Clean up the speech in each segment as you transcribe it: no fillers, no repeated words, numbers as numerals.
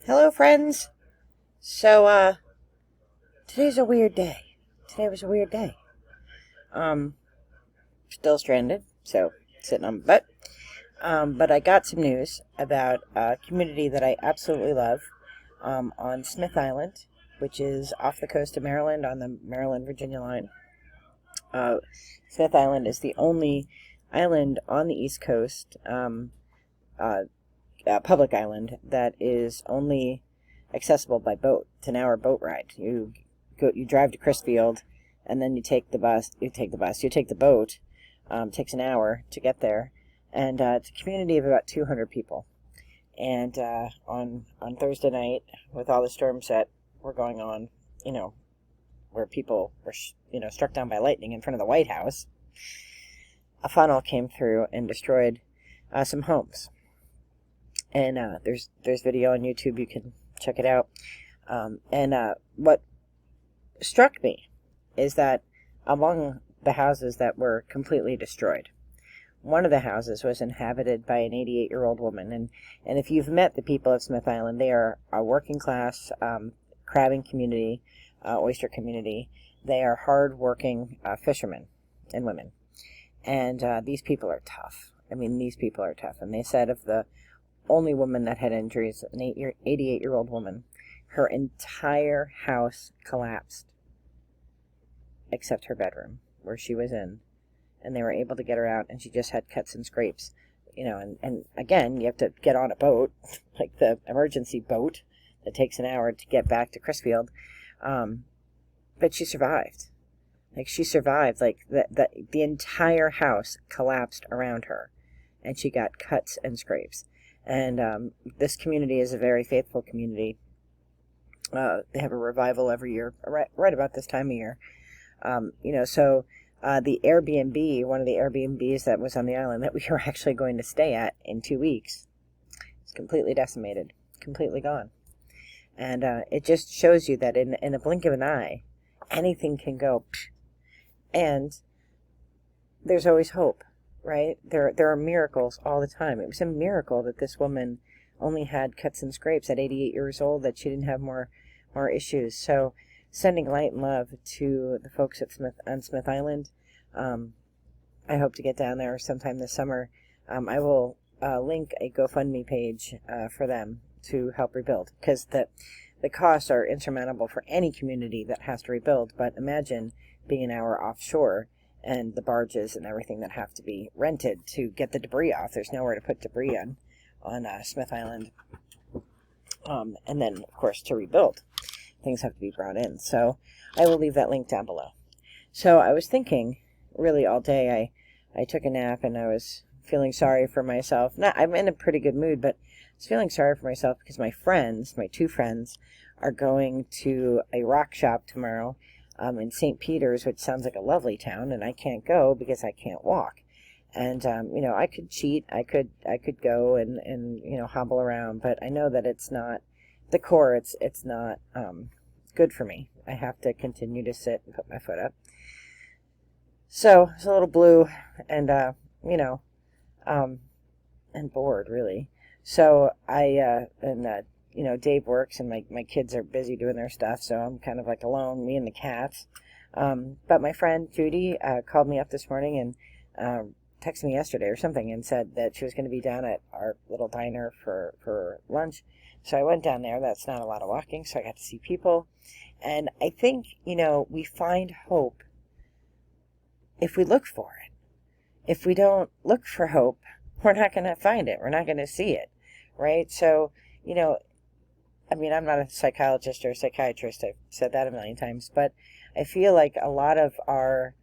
Hello, friends. So, today's a weird day. Today was a weird day. Um, Still stranded, so sitting on my butt. But I got some news about a community that I absolutely love on Smith Island, which is off the coast of Maryland on the Maryland-Virginia line. Uh, Smith Island is the only island on the East Coast, uh, public island, that is only accessible by boat. It's an hour boat ride. You drive to Chrisfield, and then you take the boat. Takes an hour to get there, and it's a community of about 200 people. And on Thursday night, with all the storms that were going on, where people were struck down by lightning in front of the White House, a funnel came through and destroyed some homes. And there's video on YouTube. You can check it out. What struck me is that among the houses that were completely destroyed, one of the houses was inhabited by an 88-year-old woman. And if you've met the people of Smith Island, they are a working class crabbing community, oyster community. They are hard-working fishermen and women. And these people are tough. These people are tough. And they said of the only woman that had injuries, an 88-year-old woman, her entire house collapsed except her bedroom, where she was in, and they were able to get her out, and she just had cuts and scrapes. And again, you have to get on a boat, like the emergency boat that takes an hour to get back to Chrisfield. But she survived. The entire house collapsed around her, and she got cuts and scrapes. And this community is a very faithful community. They have a revival every year, right about this time of year. The Airbnb, one of the Airbnbs that was on the island that we were actually going to stay at in 2 weeks, is completely decimated, completely gone. And it just shows you that in a blink of an eye, anything can go. And there's always hope, right? There are miracles all the time. It was a miracle that this woman only had cuts and scrapes at 88 years old, that she didn't have more issues. So sending light and love to the folks at Smith Island. I hope to get down there sometime this summer. I will link a GoFundMe page for them to help rebuild, because the costs are insurmountable for any community that has to rebuild. But imagine being an hour offshore, and the barges and everything that have to be rented to get the debris off. There's nowhere to put debris on Smith Island. And then, of course, to rebuild, things have to be brought in. So I will leave that link down below. So I was thinking, really all day, I took a nap, and I was feeling sorry for myself. I'm in a pretty good mood, but I was feeling sorry for myself because my two friends, are going to a rock shop tomorrow in St. Peter's, which sounds like a lovely town, and I can't go because I can't walk. And I could cheat. I could go and hobble around, but I know that it's not the core. It's not good for me. I have to continue to sit and put my foot up. So it's a little blue and and bored, really. So Dave works, and my kids are busy doing their stuff, so I'm kind of like alone, me and the cats. But my friend Judy called me up this morning and texted me yesterday or something and said that she was going to be down at our little diner for lunch. So I went down there. That's not a lot of walking, so I got to see people. And I think, we find hope if we look for it. If we don't look for hope, we're not going to find it. We're not going to see it, right? So, I'm not a psychologist or a psychiatrist. I've said that a million times. But I feel like a lot of our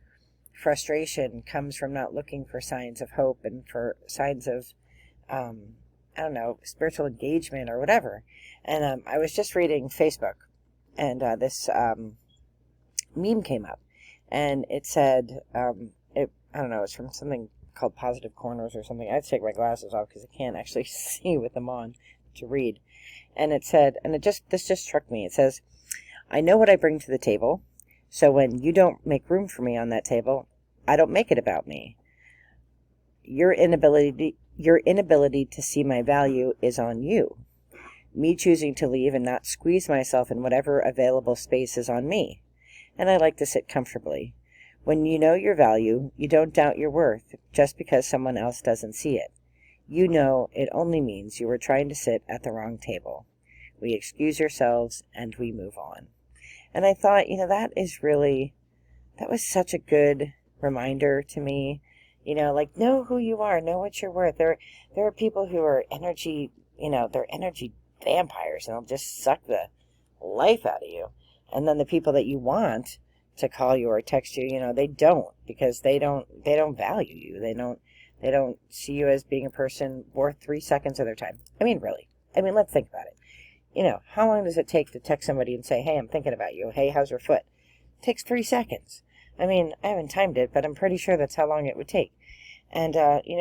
frustration comes from not looking for signs of hope and for signs of, spiritual engagement or whatever. And I was just reading Facebook, and this meme came up, and it said, it's from something called Positive Corners or something. I have to take my glasses off because I can't actually see with them on to read. And it said, this just struck me. It says, "I know what I bring to the table, so when you don't make room for me on that table, I don't make it about me. Your inability to see my value is on you. me choosing to leave and not squeeze myself in whatever available space is on me. And I like to sit comfortably. When you know your value, you don't doubt your worth just because someone else doesn't see it. You know it only means you were trying to sit at the wrong table. We excuse ourselves and we move on. And I thought, that was such a good reminder to me. Like, know who you are, know what you're worth. There are people who are energy, they're energy vampires, and they'll just suck the life out of you. And then the people that you want to call you or text you, they don't, because they don't value you. They don't see you as being a person worth 3 seconds of their time. I mean, really. Let's think about it. How long does it take to text somebody and say, hey, I'm thinking about you. Hey, how's your foot? It takes 3 seconds. I haven't timed it, but I'm pretty sure that's how long it would take. And,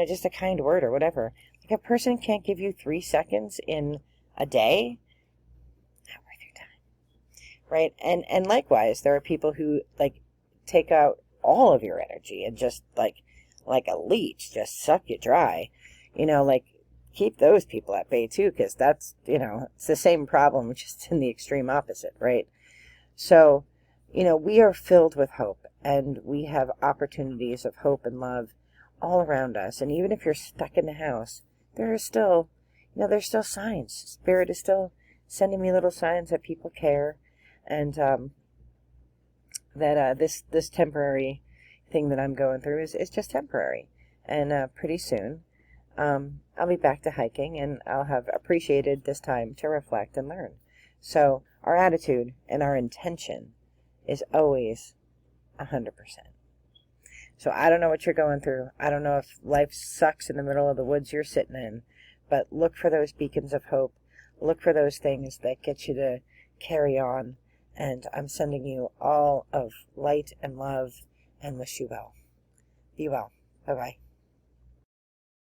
just a kind word or whatever. Like, a person can't give you 3 seconds in a day. Not worth your time. Right? And likewise, there are people who, take out all of your energy and just, like a leech, just suck you dry. Keep those people at bay, too, because that's, it's the same problem, just in the extreme opposite, right? So, we are filled with hope, and we have opportunities of hope and love all around us. And even if you're stuck in the house, there are still, there's still signs. Spirit is still sending me little signs that people care, and that this temporary thing that I'm going through is just temporary. And pretty soon, I'll be back to hiking, and I'll have appreciated this time to reflect and learn. So our attitude and our intention is always 100%. So I don't know what you're going through. I don't know if life sucks in the middle of the woods you're sitting in, but look for those beacons of hope. Look for those things that get you to carry on. And I'm sending you all of light and love and wish you well. Be well. Bye-bye.